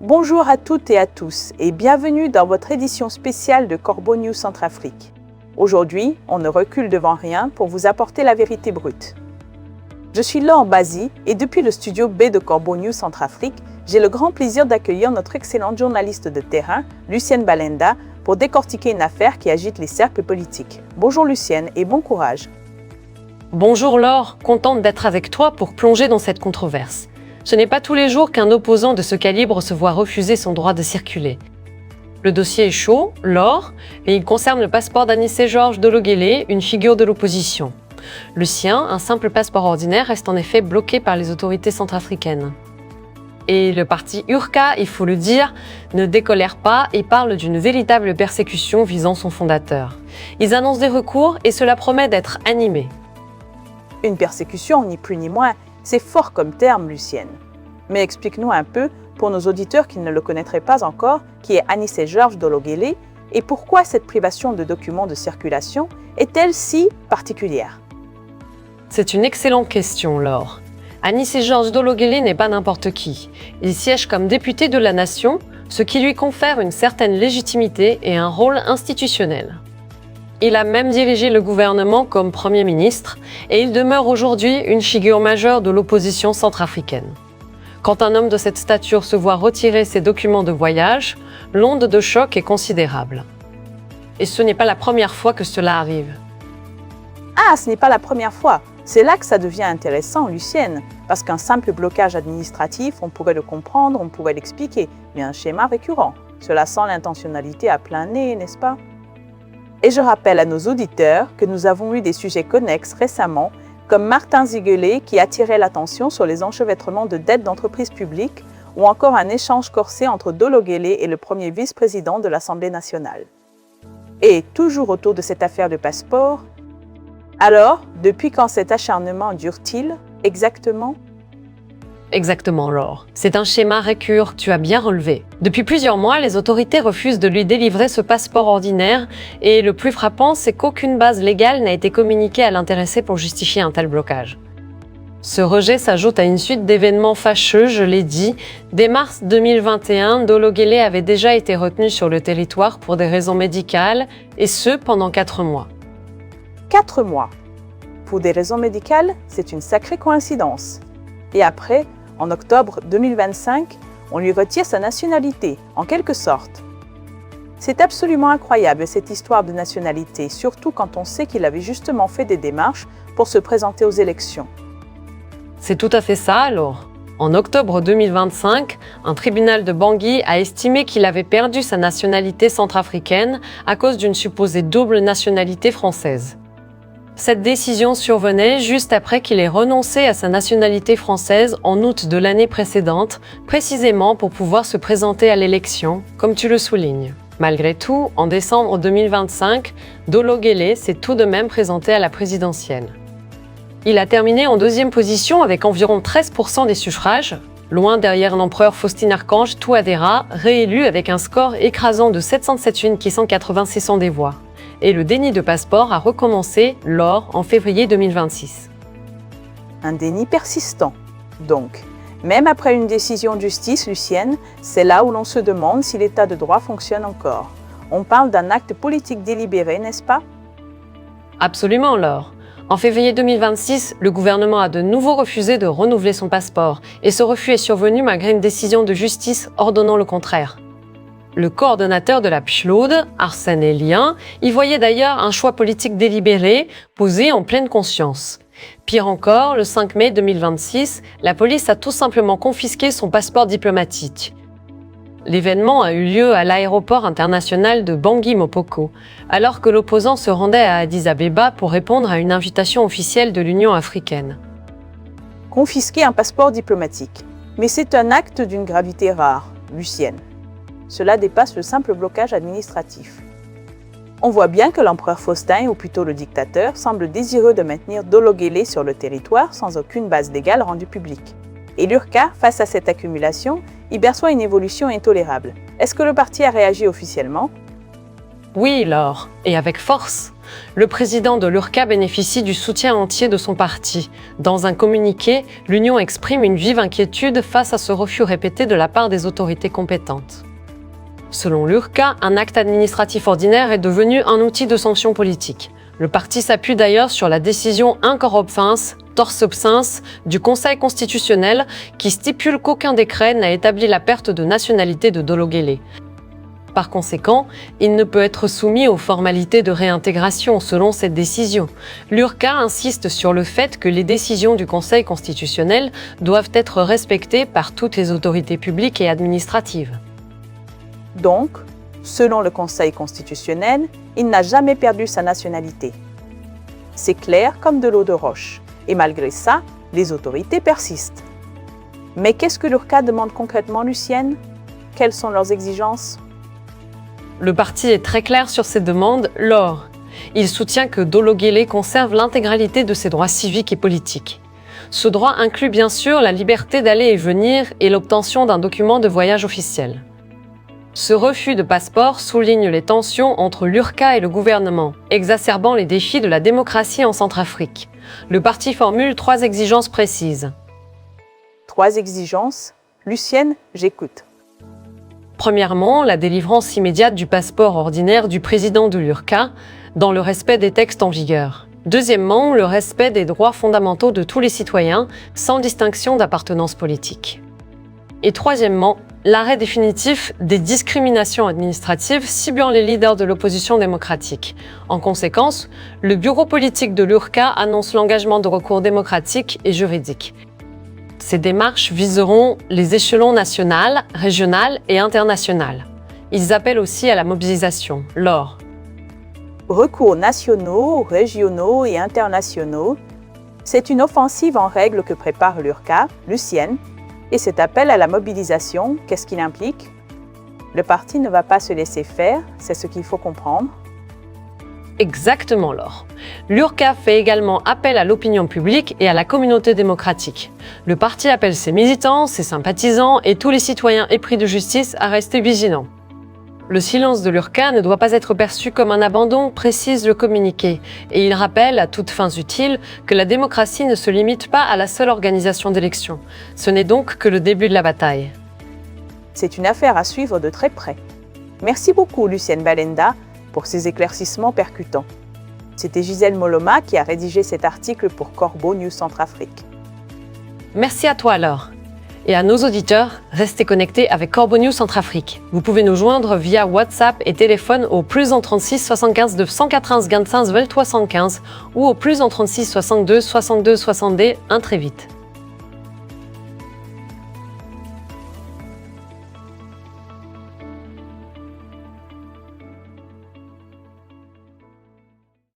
Bonjour à toutes et à tous et bienvenue dans votre édition spéciale de Corbeau News Centrafrique. Aujourd'hui, on ne recule devant rien pour vous apporter la vérité brute. Je suis Laure Bazi et depuis le studio B de Corbeau News Centrafrique, j'ai le grand plaisir d'accueillir notre excellente journaliste de terrain, Lucienne Balenda, pour décortiquer une affaire qui agite les cercles politiques. Bonjour Lucienne et bon courage. Bonjour Laure, contente d'être avec toi pour plonger dans cette controverse. Ce n'est pas tous les jours qu'un opposant de ce calibre se voit refuser son droit de circuler. Le dossier est chaud, Laure, et il concerne le passeport d'Anissé-Georges Dologuélé, une figure de l'opposition. Le sien, un simple passeport ordinaire, reste en effet bloqué par les autorités centrafricaines. Et le parti URCA, il faut le dire, ne décolère pas et parle d'une véritable persécution visant son fondateur. Ils annoncent des recours et cela promet d'être animé. Une persécution, ni plus ni moins, c'est fort comme terme, Lucienne. Mais explique-nous un peu, pour nos auditeurs qui ne le connaîtraient pas encore, qui est Anissé-Georges Dologuélé et pourquoi cette privation de documents de circulation est-elle si particulière? C'est une excellente question, Laure. Anissé-Georges Dologuélé n'est pas n'importe qui. Il siège comme député de la nation, ce qui lui confère une certaine légitimité et un rôle institutionnel. Il a même dirigé le gouvernement comme Premier ministre et il demeure aujourd'hui une figure majeure de l'opposition centrafricaine. Quand un homme de cette stature se voit retirer ses documents de voyage, l'onde de choc est considérable. Et ce n'est pas la première fois que cela arrive. Ah, ce n'est pas la première fois. C'est là que ça devient intéressant, Lucienne, parce qu'un simple blocage administratif, on pourrait le comprendre, on pourrait l'expliquer, mais un schéma récurrent. Cela sent l'intentionnalité à plein nez, n'est-ce pas? Et je rappelle à nos auditeurs que nous avons eu des sujets connexes récemment, comme Martin Ziguelet qui attirait l'attention sur les enchevêtrements de dettes d'entreprises publiques, ou encore un échange corsé entre Dologuélé et le premier vice-président de l'Assemblée nationale. Et toujours autour de cette affaire de passeport, alors, depuis quand cet acharnement dure-t-il exactement? Exactement, Laure. C'est un schéma récurrent, tu as bien relevé. Depuis plusieurs mois, les autorités refusent de lui délivrer ce passeport ordinaire et le plus frappant, c'est qu'aucune base légale n'a été communiquée à l'intéressé pour justifier un tel blocage. Ce rejet s'ajoute à une suite d'événements fâcheux, je l'ai dit. Dès mars 2021, Dologuélé avait déjà été retenu sur le territoire pour des raisons médicales, et ce pendant 4 mois. 4 mois. Pour des raisons médicales, c'est une sacrée coïncidence. Et après, en octobre 2025, on lui retire sa nationalité, en quelque sorte. C'est absolument incroyable cette histoire de nationalité, surtout quand on sait qu'il avait justement fait des démarches pour se présenter aux élections. C'est tout à fait ça alors. En octobre 2025, un tribunal de Bangui a estimé qu'il avait perdu sa nationalité centrafricaine à cause d'une supposée double nationalité française. Cette décision survenait juste après qu'il ait renoncé à sa nationalité française en août de l'année précédente, précisément pour pouvoir se présenter à l'élection, comme tu le soulignes. Malgré tout, en décembre 2025, Dologuélé s'est tout de même présenté à la présidentielle. Il a terminé en 2e position avec environ 13% des suffrages, loin derrière l'empereur Faustin-Archange Touadéra, réélu avec un score écrasant de 707 486 des voix. Et le déni de passeport a recommencé en février 2026. Un déni persistant, donc. Même après une décision de justice, Lucienne, c'est là où l'on se demande si l'état de droit fonctionne encore. On parle d'un acte politique délibéré, n'est-ce pas? Absolument, Laure. En février 2026, le gouvernement a de nouveau refusé de renouveler son passeport, et ce refus est survenu malgré une décision de justice ordonnant le contraire. Le coordonnateur de la PCHLOD, Arsène Elien, y voyait d'ailleurs un choix politique délibéré, posé en pleine conscience. Pire encore, le 5 mai 2026, la police a tout simplement confisqué son passeport diplomatique. L'événement a eu lieu à l'aéroport international de Bangui-Mopoko, alors que l'opposant se rendait à Addis-Abeba pour répondre à une invitation officielle de l'Union africaine. Confisquer un passeport diplomatique. Mais c'est un acte d'une gravité rare, Lucienne. Cela dépasse le simple blocage administratif. On voit bien que l'empereur Faustin, ou plutôt le dictateur, semble désireux de maintenir Dologuélé sur le territoire sans aucune base légale rendue publique. Et l'URCA, face à cette accumulation, y perçoit une évolution intolérable. Est-ce que le parti a réagi officiellement? Oui, Laure, et avec force. Le président de l'URCA bénéficie du soutien entier de son parti. Dans un communiqué, l'Union exprime une vive inquiétude face à ce refus répété de la part des autorités compétentes. Selon l'URCA, un acte administratif ordinaire est devenu un outil de sanction politique. Le parti s'appuie d'ailleurs sur la décision Incor Obfins, Tors Obsins du Conseil constitutionnel qui stipule qu'aucun décret n'a établi la perte de nationalité de Dolo-Guelleh. Par conséquent, il ne peut être soumis aux formalités de réintégration selon cette décision. L'URCA insiste sur le fait que les décisions du Conseil constitutionnel doivent être respectées par toutes les autorités publiques et administratives. Donc, selon le Conseil constitutionnel, il n'a jamais perdu sa nationalité. C'est clair comme de l'eau de roche. Et malgré ça, les autorités persistent. Mais qu'est-ce que l'URCA demande concrètement, Lucienne? Quelles sont leurs exigences? Le parti est très clair sur ses demandes, Laure. Il soutient que Dolo-Guelleh conserve l'intégralité de ses droits civiques et politiques. Ce droit inclut bien sûr la liberté d'aller et venir et l'obtention d'un document de voyage officiel. Ce refus de passeport souligne les tensions entre l'URCA et le gouvernement, exacerbant les défis de la démocratie en Centrafrique. Le parti formule 3 exigences précises. 3 exigences? Lucienne, j'écoute. Premièrement, la délivrance immédiate du passeport ordinaire du président de l'URCA, dans le respect des textes en vigueur. Deuxièmement, le respect des droits fondamentaux de tous les citoyens, sans distinction d'appartenance politique. Et troisièmement, l'arrêt définitif des discriminations administratives ciblant les leaders de l'opposition démocratique. En conséquence, le bureau politique de l'URCA annonce l'engagement de recours démocratiques et juridiques. Ces démarches viseront les échelons national, régional et international. Ils appellent aussi à la mobilisation, Laure. Recours nationaux, régionaux et internationaux, c'est une offensive en règle que prépare l'URCA, Lucienne. Et cet appel à la mobilisation, qu'est-ce qu'il implique? Le parti ne va pas se laisser faire, c'est ce qu'il faut comprendre. Exactement, Laure. L'URCA fait également appel à l'opinion publique et à la communauté démocratique. Le parti appelle ses militants, ses sympathisants et tous les citoyens épris de justice à rester vigilants. Le silence de l'URCA ne doit pas être perçu comme un abandon, précise le communiqué, et il rappelle à toutes fins utiles que la démocratie ne se limite pas à la seule organisation d'élections. Ce n'est donc que le début de la bataille. C'est une affaire à suivre de très près. Merci beaucoup, Lucienne Balenda, pour ces éclaircissements percutants. C'était Gisèle Moloma qui a rédigé cet article pour Corbeau News Centrafrique. Merci à toi, Laure. Et à nos auditeurs, restez connectés avec Corbeau News Centrafrique. Vous pouvez nous joindre via WhatsApp et téléphone au +36 75 295 25 23 115 ou au +36 62 62 60 1 très vite.